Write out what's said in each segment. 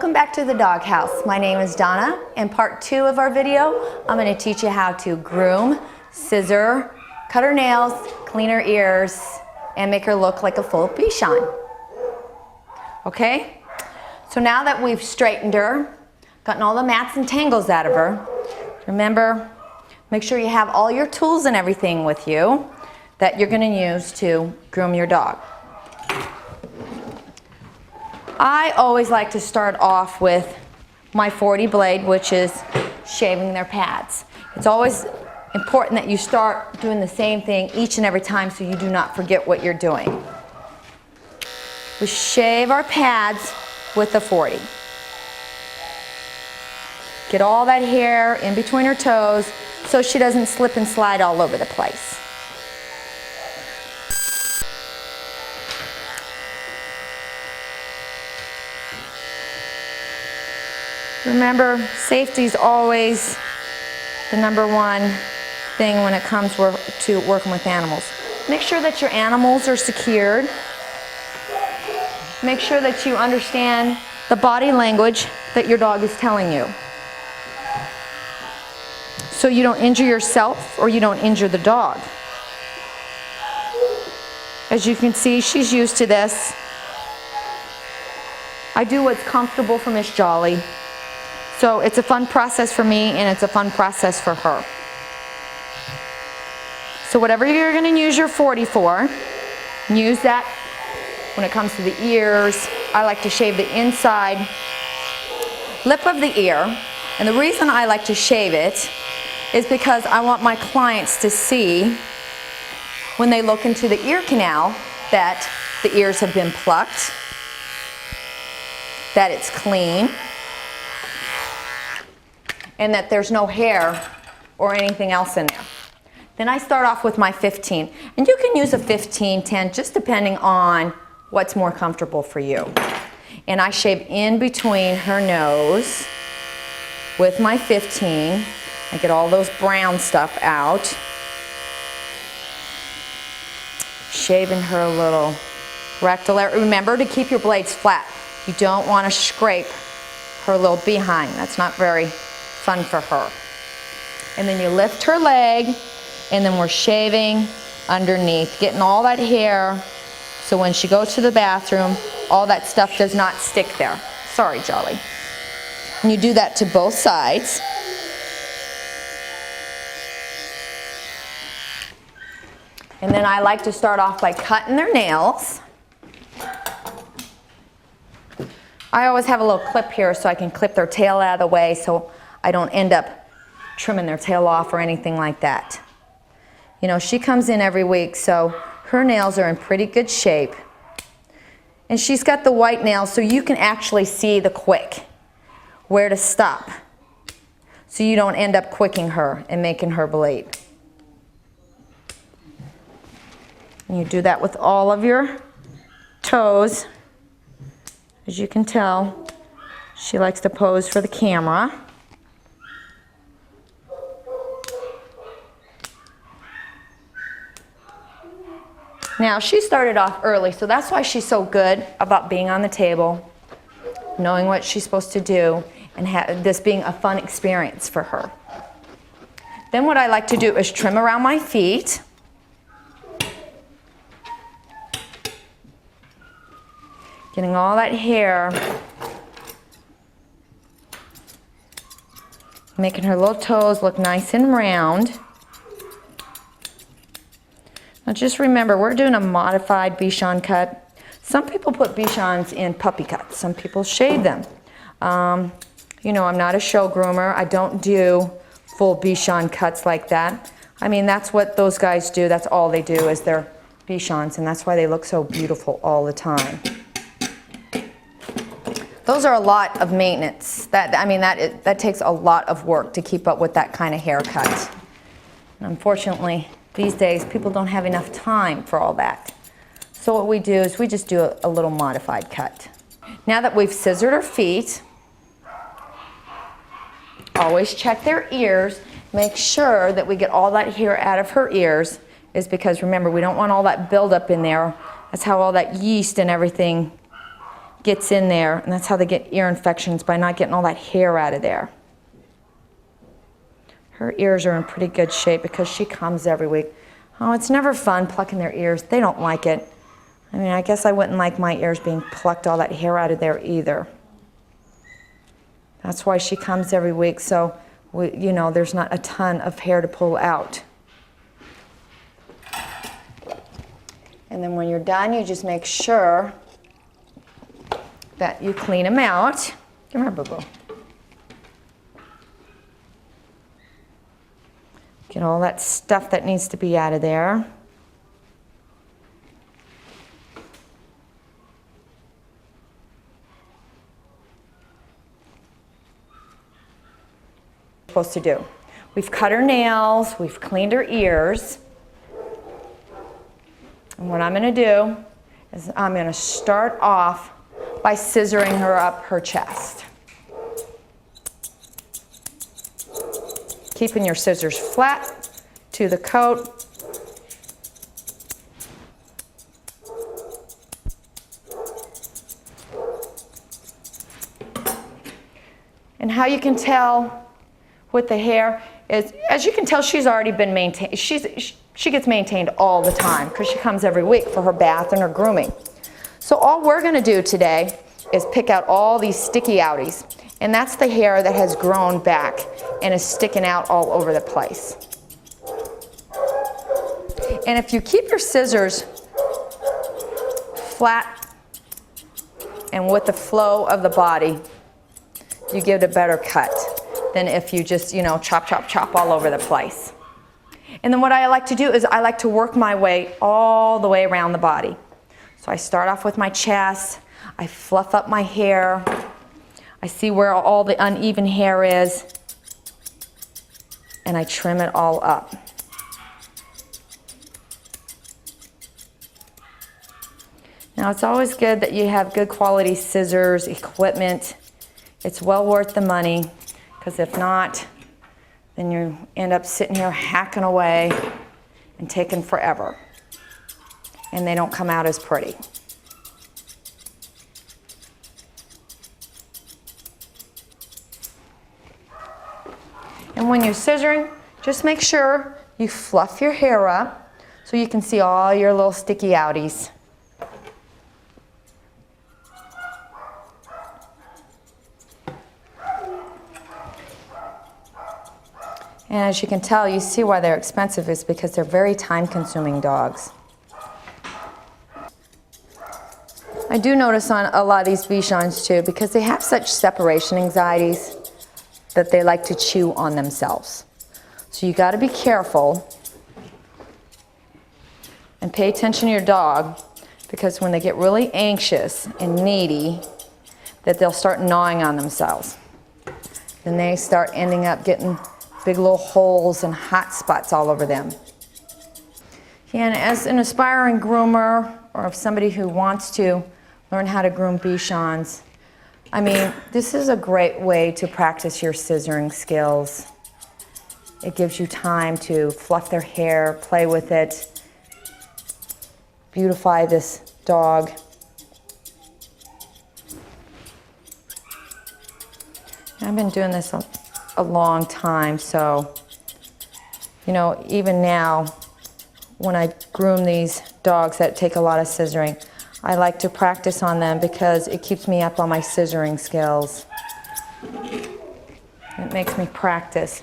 Welcome back to the doghouse. My name is Donna. In part 2 of our video, I'm going to teach you how to groom, scissor, cut her nails, clean her ears, and make her look like a full Bichon. Okay? So now that we've straightened her, gotten all the mats and tangles out of her, remember, make sure you have all your tools and everything with you that you're going to use to groom your dog. I always like to start off with my 40 blade, which is shaving their pads. It's always important that you start doing the same thing each and every time so you do not forget what you're doing. We shave our pads with the 40. Get all that hair in between her toes so she doesn't slip and slide all over the place. Remember, safety is always the #1 thing when it comes to working with animals. Make sure that your animals are secured. Make sure that you understand the body language that your dog is telling you, so you don't injure yourself or you don't injure the dog. As you can see, she's used to this. I do what's comfortable for Miss Jolly. So it's a fun process for me and it's a fun process for her. So whatever you're going to use your 40 for, use that when it comes to the ears. I like to shave the inside lip of the ear. And the reason I like to shave it is because I want my clients to see when they look into the ear canal that the ears have been plucked, that it's clean, and that there's no hair or anything else in there. Then I start off with my 15. And you can use a 15, 10, just depending on what's more comfortable for you. And I shave in between her nose with my 15. I get all those brown stuff out. Shaving her little rectal area. Remember to keep your blades flat. You don't want to scrape her little behind. That's not very fun for her. And then you lift her leg, and then we're shaving underneath, getting all that hair so when she goes to the bathroom, all that stuff does not stick there. Sorry, Jolly. And you do that to both sides. And then I like to start off by cutting their nails. I always have a little clip here so I can clip their tail out of the way so I don't end up trimming their tail off or anything like that. You know, she comes in every week, so her nails are in pretty good shape. And she's got the white nails, so you can actually see the quick, where to stop, so you don't end up quicking her and making her bleed. And you do that with all of your toes. As you can tell, she likes to pose for the camera. Now, she started off early, so that's why she's so good about being on the table, knowing what she's supposed to do, and this being a fun experience for her. Then what I like to do is trim around my feet. Getting all that hair, making her little toes look nice and round. Now just remember, we're doing a modified Bichon cut. Some people put Bichons in puppy cuts. Some people shave them. You know, I'm not a show groomer. I don't do full Bichon cuts like that. I mean, that's what those guys do. That's all they do is their Bichons, and that's why they look so beautiful all the time. Those are a lot of maintenance. That takes a lot of work to keep up with that kind of haircut. And unfortunately, these days, people don't have enough time for all that. So what we do is we just do a little modified cut. Now that we've scissored her feet, always check their ears. Make sure that we get all that hair out of her ears, is because remember, we don't want all that buildup in there. That's how all that yeast and everything gets in there, and that's how they get ear infections, by not getting all that hair out of there. Her ears are in pretty good shape because she comes every week. Oh, it's never fun plucking their ears. They don't like it. I mean, I guess I wouldn't like my ears being plucked, all that hair out of there either. That's why she comes every week, so you know, there's not a ton of hair to pull out. And then when you're done, you just make sure that you clean them out. Come here, boo-boo. Get all that stuff that needs to be out of there. Supposed to do. We've cut her nails, we've cleaned her ears. And what I'm going to do is I'm going to start off by scissoring her up her chest. Keeping your scissors flat to the coat. And how you can tell with the hair is, as you can tell, she's already been maintained. She gets maintained all the time because she comes every week for her bath and her grooming. So all we're going to do today is pick out all these sticky outies. And that's the hair that has grown back and is sticking out all over the place. And if you keep your scissors flat and with the flow of the body, you get a better cut than if you just, you know, chop, chop, chop all over the place. And then what I like to do is I like to work my way all the way around the body. So I start off with my chest, I fluff up my hair, I see where all the uneven hair is, and I trim it all up. Now it's always good that you have good quality scissors, equipment. It's well worth the money, because if not, then you end up sitting here hacking away and taking forever. And they don't come out as pretty. And when you're scissoring, just make sure you fluff your hair up so you can see all your little sticky outies. And as you can tell, you see why they're expensive is because they're very time-consuming dogs. I do notice on a lot of these Bichons too, because they have such separation anxieties that they like to chew on themselves. So you got to be careful and pay attention to your dog, because when they get really anxious and needy, that they'll start gnawing on themselves. Then they start ending up getting big little holes and hot spots all over them. And as an aspiring groomer, or if somebody who wants to learn how to groom Bichons, I mean, this is a great way to practice your scissoring skills. It gives you time to fluff their hair, play with it, beautify this dog. I've been doing this a long time, so, you know, even now, when I groom these dogs that take a lot of scissoring, I like to practice on them because it keeps me up on my scissoring skills. It makes me practice.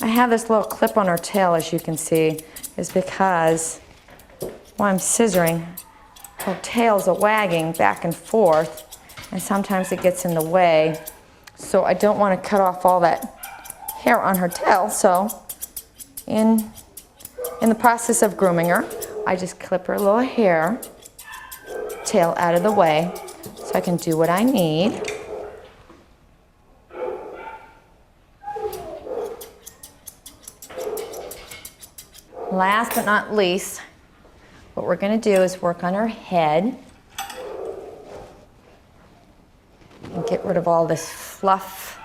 I have this little clip on her tail, as you can see, is because while I'm scissoring, her tail's wagging back and forth, and sometimes it gets in the way. So I don't want to cut off all that hair on her tail, so in the process of grooming her, I just clip her little hair, tail out of the way, so I can do what I need. Last but not least, what we're going to do is work on her head and get rid of all this fluff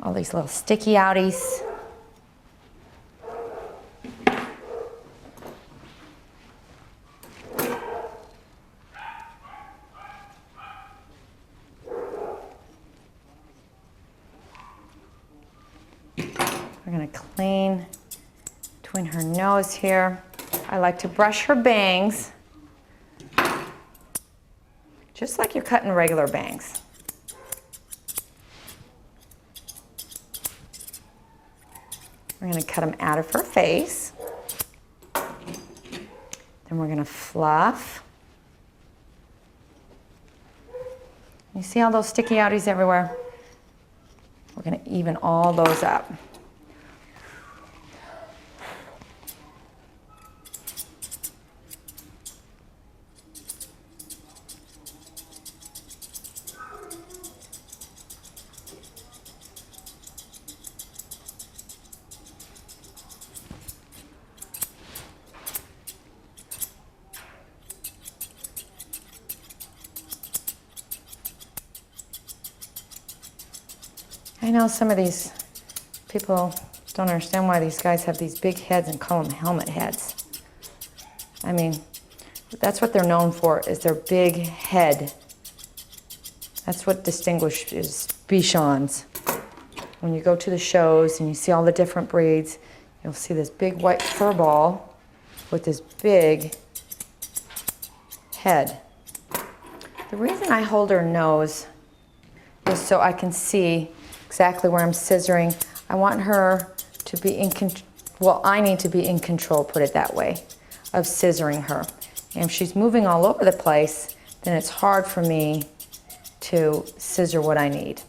All these little sticky outies. We're gonna clean between her nose here. I like to brush her bangs, just like you're cutting regular bangs. We're gonna cut them out of her face. Then we're gonna fluff. You see all those sticky outies everywhere? We're gonna even all those up. I know some of these people don't understand why these guys have these big heads and call them helmet heads. I mean, that's what they're known for, is their big head. That's what distinguishes Bichons. When you go to the shows and you see all the different breeds, you'll see this big white fur ball with this big head. The reason I hold her nose is so I can see exactly where I'm scissoring. I want her to be in control, well, I need to be in control, put it that way, of scissoring her. And if she's moving all over the place, then it's hard for me to scissor what I need.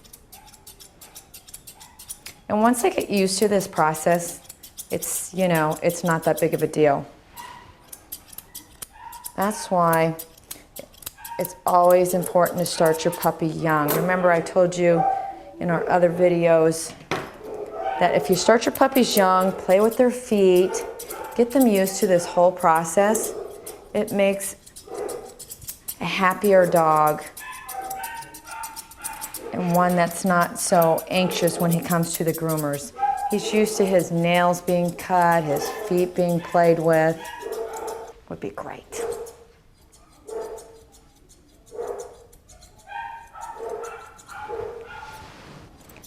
And once I get used to this process, it's, you know, it's not that big of a deal. That's why it's always important to start your puppy young. Remember, I told you in our other videos that if you start your puppies young, play with their feet, get them used to this whole process, it makes a happier dog and one that's not so anxious when he comes to the groomers. He's used to his nails being cut, his feet being played with. Would be great.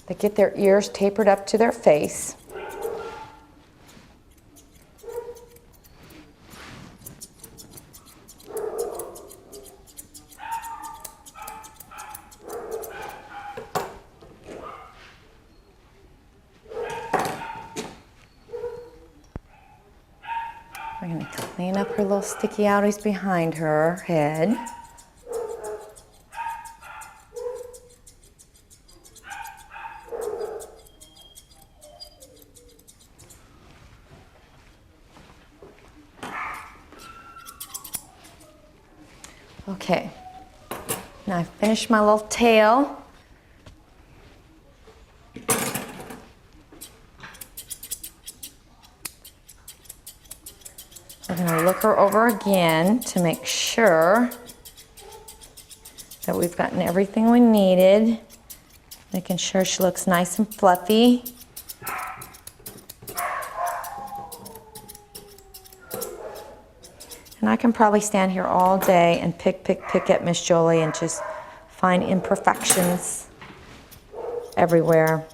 They get their ears tapered up to their face. We're going to clean up her little sticky outies behind her head. Okay, now I've finished my little tail. We're going to look her over again to make sure that we've gotten everything we needed, making sure she looks nice and fluffy. And I can probably stand here all day and pick at Miss Jolie and just find imperfections everywhere.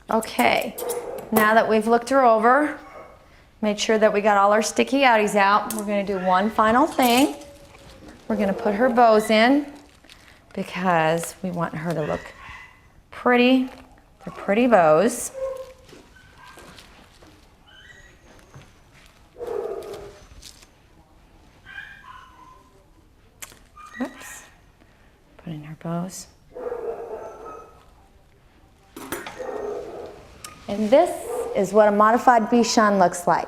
Okay, now that we've looked her over, made sure that we got all our sticky outies out, we're going to do one final thing. We're going to put her bows in because we want her to look pretty. They're pretty bows. Whoops. Put in her bows. And this is what a modified Bichon looks like.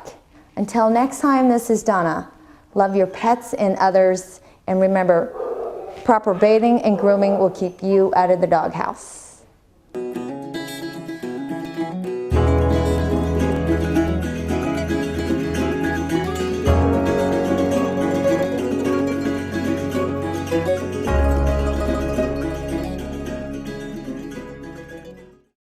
Until next time, this is Donna. Love your pets and others, and remember, proper bathing and grooming will keep you out of the doghouse.